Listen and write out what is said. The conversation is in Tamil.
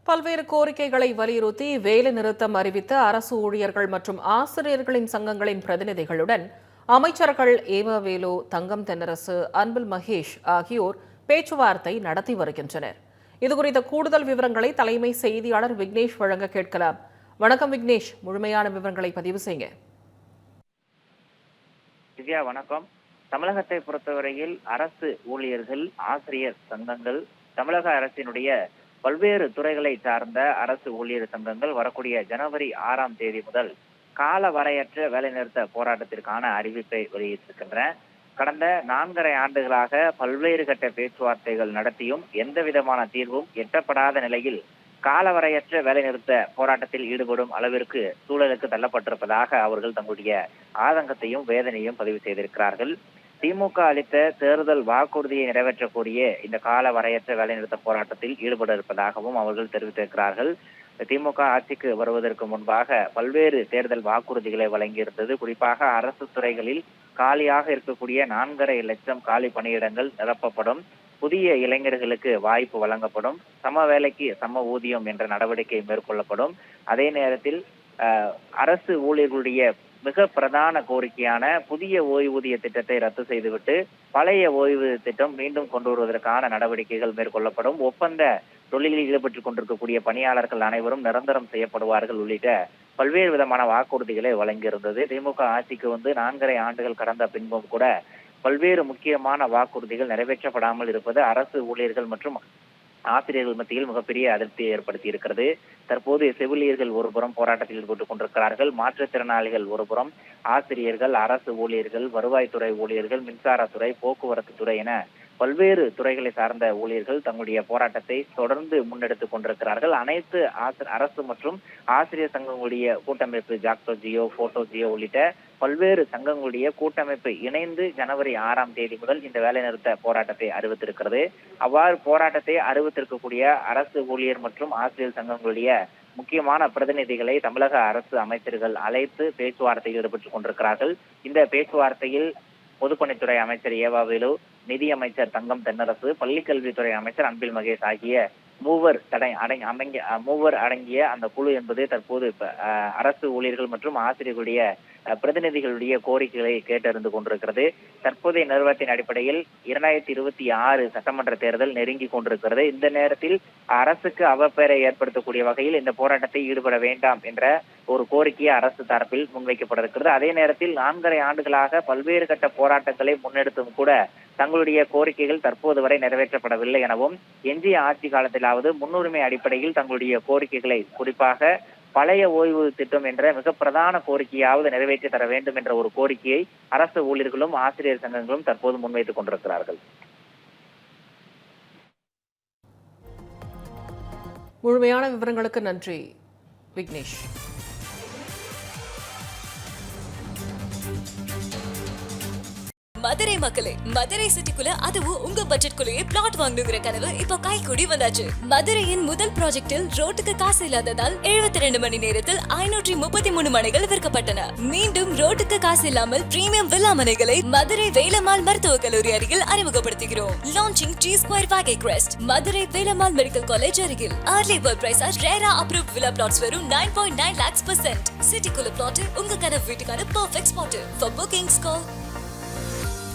பல்வேறு கோரிக்கைகளை வலியுறுத்தி வேலை நிறுத்தம் அறிவித்த அரசு ஊழியர்கள் மற்றும் ஆசிரியர்களின் சங்கங்களின் பிரதிநிதிகளுடன் அமைச்சர்கள் ஏவவேலு, தங்கம் தென்னரசு, அன்பில் மகேஷ் ஆகியோர் பேச்சுவார்த்தை நடத்தி வருகின்றனர். இதுகுறித்த கூடுதல் விவரங்களை தலைமை செய்தியாளர் விக்னேஷ் வழங்க கேட்கலாம். வணக்கம் விக்னேஷ், முழுமையான விவரங்களை பதிவு செய்யுங்க. திவ்யா வணக்கம். தமிழகத்தை பொறுத்தவரையில் அரசு ஊழியர்கள், ஆசிரியர் சங்கங்கள், தமிழக அரசினுடைய பல்வேறு துறைகளை சார்ந்த அரசு ஊழியர் சங்கங்கள் வரக்கூடிய ஜனவரி 6ஆம் தேதி முதல் கால வரையற்ற வேலைநிறுத்த போராட்டத்திற்கான அறிவிப்பை வெளியிட்டிருக்கின்றன. கடந்த 4.5 ஆண்டுகளாக பல்வேறு கட்ட பேச்சுவார்த்தைகள் நடத்தியும் எந்த விதமான தீர்வும் எட்டப்படாத நிலையில் காலவரையற்ற வேலைநிறுத்த போராட்டத்தில் ஈடுபடும் அளவிற்கு சூழலுக்கு தள்ளப்பட்டிருப்பதாக அவர்கள் தங்களுடைய ஆதங்கத்தையும் வேதனையும் பதிவு செய்திருக்கிறார்கள். திமுக அளித்த தேர்தல் வாக்குறுதியை நிறைவேற்றக்கூடிய இந்த கால வரையற்ற வேலைநிறுத்த போராட்டத்தில் ஈடுபட இருப்பதாகவும் அவர்கள் தெரிவித்திருக்கிறார்கள். திமுக ஆட்சிக்கு வருவதற்கு முன்பாக பல்வேறு தேர்தல் வாக்குறுதிகளை வழங்கியிருந்தது. குறிப்பாக அரசு துறைகளில் காலியாக இருக்கக்கூடிய 4.5 லட்சம் காலி பணியிடங்கள் நிரப்பப்படும், புதிய இளைஞர்களுக்கு வாய்ப்பு வழங்கப்படும், சம வேலைக்கு சம ஊதியம் என்ற நடவடிக்கை மேற்கொள்ளப்படும். அதே நேரத்தில் அரசு ஊழியர்களுடைய மிக பிரதான கோரிக்கையான புதிய ஓய்வூதிய திட்டத்தை ரத்து செய்துவிட்டு பழைய ஓய்வூதிய திட்டம் மீண்டும் கொண்டு வருவதற்கான நடவடிக்கைகள் மேற்கொள்ளப்படும். ஒப்பந்த தொழிலில் ஈடுபட்டுக் கொண்டிருக்கக்கூடிய பணியாளர்கள் அனைவரும் நிரந்தரம் செய்யப்படுவார்கள் உள்ளிட்ட பல்வேறு விதமான வாக்குறுதிகளை வழங்கியிருந்தது. திமுக ஆட்சிக்கு வந்து 4.5 ஆண்டுகள் கடந்த பின்பும் கூட பல்வேறு முக்கியமான வாக்குறுதிகள் நிறைவேற்றப்படாமல் இருப்பது அரசு ஊழியர்கள் மற்றும் ஆசிரியர்கள் மத்தியில் மிகப்பெரிய அதிருப்தியை ஏற்படுத்தி இருக்கிறது. தற்போது செவிலியர்கள் ஒருபுறம் போராட்டத்தில் ஈடுபட்டுக் கொண்டிருக்கிறார்கள், மாற்றுத்திறனாளிகள் ஒருபுறம், ஆசிரியர்கள், அரசு ஊழியர்கள், வருவாய்த்துறை ஊழியர்கள், மின்சாரத்துறை, போக்குவரத்து துறை என பல்வேறு துறைகளை சார்ந்த ஊழியர்கள் தங்களுடைய போராட்டத்தை தொடர்ந்து முன்னெடுத்துக் கொண்டிருக்கிறார்கள். அனைத்து அரசு மற்றும் ஆசிரியர் சங்கங்களுடைய கூட்டமைப்பு, ஜாக்டோ ஜியோ, போட்டோ ஜியோ உள்ளிட்ட பல்வேறு சங்கங்களுடைய கூட்டமைப்பு இணைந்து ஜனவரி 6ஆம் தேதி முதல் இந்த வேலைநிறுத்த போராட்டத்தை அறிவித்திருக்கிறது. அவ்வாறு போராட்டத்தை அறிவித்திருக்கக்கூடிய அரசு ஊழியர் மற்றும் ஆசிரியர் சங்கங்களுடைய முக்கியமான பிரதிநிதிகளை தமிழக அரசு அமைச்சர்கள் அழைத்து பேச்சுவார்த்தையில் ஈடுபட்டுக் கொண்டிருக்கிறார்கள். இந்த பேச்சுவார்த்தையில் பொதுப்பணித்துறை அமைச்சர் ஏவவேலு, நிதி அமைச்சர் தங்கம் தென்னரசு, பள்ளிக்கல்வித்துறை அமைச்சர் அன்பில் மகேஷ் ஆகிய மூவர் அடங்கிய அந்த குழு என்பது தற்போது அரசு ஊழியர்கள் மற்றும் ஆசிரியர்களுடைய பிரதிநிதிகளுடைய கோரிக்கைகளை கேட்டறிந்து கொண்டிருக்கிறது. தற்போதைய நிறுவனத்தின் அடிப்படையில் 2026 சட்டமன்ற தேர்தல் நெருங்கி கொண்டிருக்கிறது. இந்த நேரத்தில் அரசுக்கு அவப்பெயரை ஏற்படுத்தக்கூடிய வகையில் இந்த போராட்டத்தை ஈடுபட வேண்டாம் என்ற ஒரு கோரிக்கையை அரசு தரப்பில் முன்வைக்கப்பட இருக்கிறது. அதே நேரத்தில் 4.5 ஆண்டுகளாக பல்வேறு கட்ட போராட்டங்களை முன்னெடுத்தும் கூட தங்களுடைய கோரிக்கைகள் தற்போது வரை நிறைவேற்றப்படவில்லை எனவும், எஞ்சிய ஆட்சி காலத்திலாவது முன்னுரிமை அடிப்படையில் தங்களுடைய கோரிக்கைகளை, குறிப்பாக பழைய ஓய்வு திட்டம் என்ற மிக பிரதான கோரிக்கையாவது நிறைவேற்றி தர வேண்டும் என்ற ஒரு கோரிக்கையை அரசு ஊழியர்களும் ஆசிரியர் சங்கங்களும் தற்போது முன்வைத்துக் கொண்டிருக்கிறார்கள். முழுமையான விவரங்களுக்கு நன்றி விக்னேஷ். மதுரை மக்களே, மதுரை சிட்டிக்குள்ள அதுவும் உங்க பட்ஜெட்குள்ளேயே பிளாட் வாங்கணுங்கிற கனவு இப்போ கைகூடி வந்தாச்சு. மதுரையின் முதல் ப்ராஜெக்டில் ரோட்டுக்கு காசு இல்லாததால் 72 மணி நேரத்தில் 533 மனைகள் விற்கப்பட்டன. மீண்டும் ரோட்டுக்கு காசு இல்லாமல் பிரீமியம் வில்லா மனைகளை மதுரை வேலம்மாள் மருத்துவக் கல்லூரி அருகில் அறிமுகப்படுத்துகிறோம். Launching G Square Vagay Crest, Madurai Velammal medical college அருகில். Early bird price RERA approved villa plots வெறும் 9.9 lakhs %. சிட்டிக்குள்ள பிளாட் உங்க கனவு வீட்டுக்கான perfect spot. For bookings call